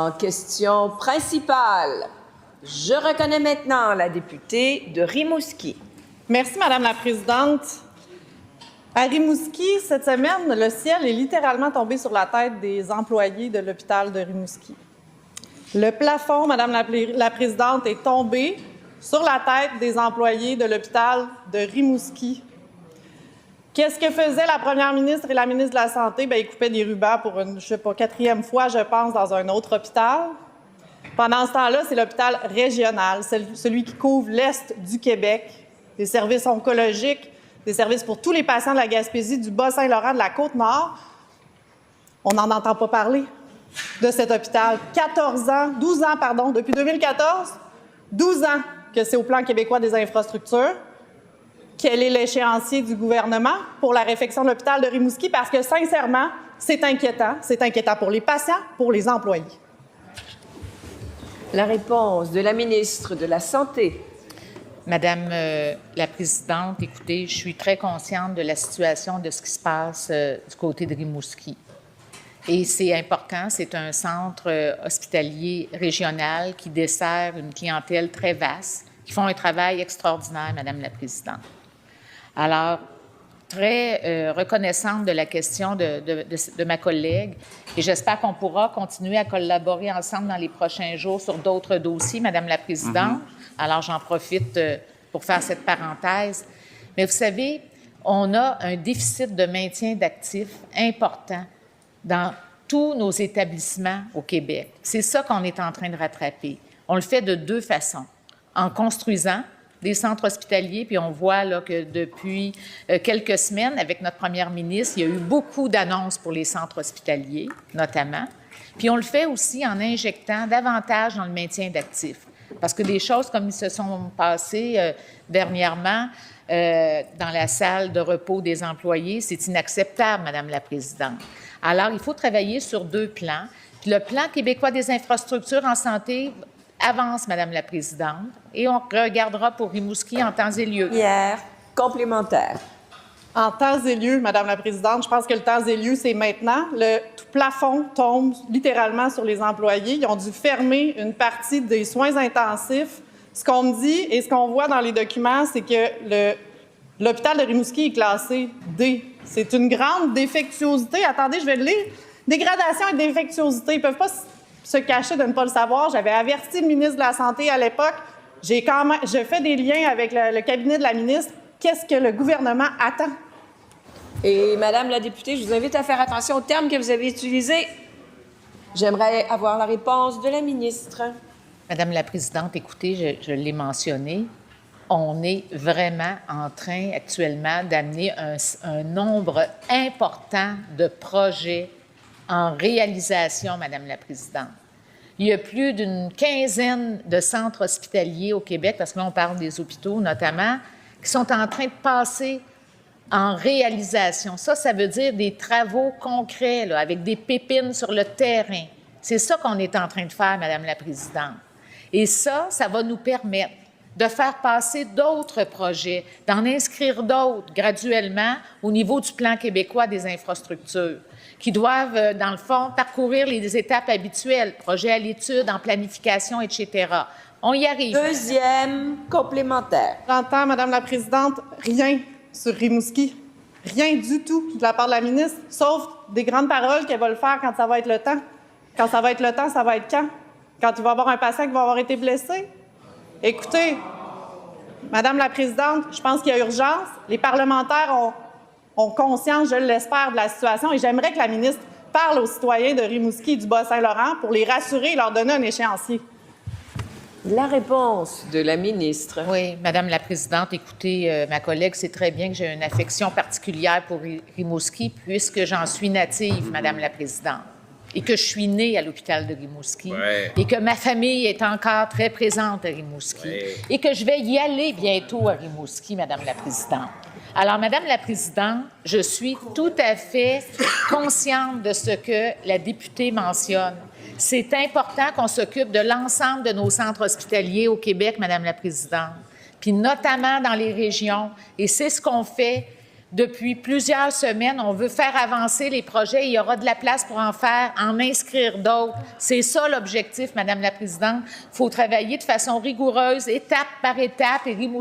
En question principale, je reconnais maintenant la députée de Rimouski. Merci, Madame la Présidente. À Rimouski, cette semaine, le ciel est littéralement tombé sur la tête des employés de l'hôpital de Rimouski. Le plafond, Madame la Présidente, est tombé sur la tête des employés de l'hôpital de Rimouski. Qu'est-ce que faisait la première ministre et la ministre de la Santé? Bien, ils coupaient des rubans pour une, je sais pas, 4e fois, je pense, dans un autre hôpital. Pendant ce temps-là, c'est l'hôpital régional, celui qui couvre l'Est du Québec, des services oncologiques, des services pour tous les patients de la Gaspésie, du Bas-Saint-Laurent, de la Côte-Nord. On n'en entend pas parler de cet hôpital. 12 ans, pardon, depuis 2014, 12 ans que c'est au plan québécois des infrastructures. Quel est l'échéancier du gouvernement pour la réfection de l'hôpital de Rimouski? Parce que, sincèrement, c'est inquiétant. C'est inquiétant pour les patients, pour les employés. La réponse de la ministre de la Santé. Madame la Présidente, écoutez, je suis très consciente de la situation de ce qui se passe du côté de Rimouski. Et c'est important, c'est un centre hospitalier régional qui dessert une clientèle très vaste, qui font un travail extraordinaire, Madame la Présidente. Alors, très reconnaissante de la question de ma collègue et j'espère qu'on pourra continuer à collaborer ensemble dans les prochains jours sur d'autres dossiers, Madame la Présidente. Alors, j'en profite pour faire cette parenthèse. Mais vous savez, on a un déficit de maintien d'actifs important dans tous nos établissements au Québec. C'est ça qu'on est en train de rattraper. On le fait de deux façons. En construisant des centres hospitaliers, puis on voit là, que depuis quelques semaines, avec notre première ministre, il y a eu beaucoup d'annonces pour les centres hospitaliers, notamment. Puis on le fait aussi en injectant davantage dans le maintien d'actifs. Parce que des choses comme ils se sont passées dernièrement dans la salle de repos des employés, c'est inacceptable, Madame la Présidente. Alors, il faut travailler sur deux plans. Puis le plan québécois des infrastructures en santé avance, Madame la Présidente, et on regardera pour Rimouski en temps et lieu. Pierre, complémentaire. En temps et lieu, Madame la Présidente, je pense que le temps et lieu, c'est maintenant. Le plafond tombe littéralement sur les employés. Ils ont dû fermer une partie des soins intensifs. Ce qu'on me dit et ce qu'on voit dans les documents, c'est que l'hôpital de Rimouski est classé D. C'est une grande défectuosité. Attendez, je vais le lire. Dégradation et défectuosité. Ils ne peuvent pas se cacher de ne pas le savoir. J'avais averti le ministre de la Santé à l'époque. Je fais des liens avec le cabinet de la ministre. Qu'est-ce que le gouvernement attend? Et Madame la députée, je vous invite à faire attention aux termes que vous avez utilisés. J'aimerais avoir la réponse de la ministre. Madame la Présidente, écoutez, je l'ai mentionné, on est vraiment en train actuellement d'amener un nombre important de projets en réalisation, Madame la Présidente. Il y a plus d'une quinzaine de centres hospitaliers au Québec, parce que là, on parle des hôpitaux notamment, qui sont en train de passer en réalisation. Ça veut dire des travaux concrets, là, avec des pépines sur le terrain. C'est ça qu'on est en train de faire, Madame la Présidente. Et ça va nous permettre de faire passer d'autres projets, d'en inscrire d'autres graduellement au niveau du plan québécois des infrastructures, qui doivent, dans le fond, parcourir les étapes habituelles, projets à l'étude, en planification, etc. On y arrive. Deuxième complémentaire. J'entends, Madame la Présidente, rien sur Rimouski. Rien du tout de la part de la ministre, sauf des grandes paroles qu'elle va le faire quand ça va être le temps. Quand ça va être le temps, ça va être quand? Quand il va y avoir un patient qui va avoir été blessé? Écoutez, Madame la Présidente, je pense qu'il y a urgence. Les parlementaires ont conscience, je l'espère, de la situation et j'aimerais que la ministre parle aux citoyens de Rimouski et du Bas-Saint-Laurent pour les rassurer et leur donner un échéancier. La réponse de la ministre. Oui, Madame la Présidente, écoutez, ma collègue sait très bien que j'ai une affection particulière pour Rimouski puisque j'en suis native, Madame la Présidente, et que je suis née à l'hôpital de Rimouski, et que ma famille est encore très présente à Rimouski, et que je vais y aller bientôt à Rimouski, Madame la Présidente. Alors, Madame la Présidente, je suis tout à fait consciente de ce que la députée mentionne. C'est important qu'on s'occupe de l'ensemble de nos centres hospitaliers au Québec, Madame la Présidente, puis notamment dans les régions. Et c'est ce qu'on fait depuis plusieurs semaines. On veut faire avancer les projets. Il y aura de la place pour en inscrire d'autres. C'est ça l'objectif, Madame la Présidente. Il faut travailler de façon rigoureuse, étape par étape, et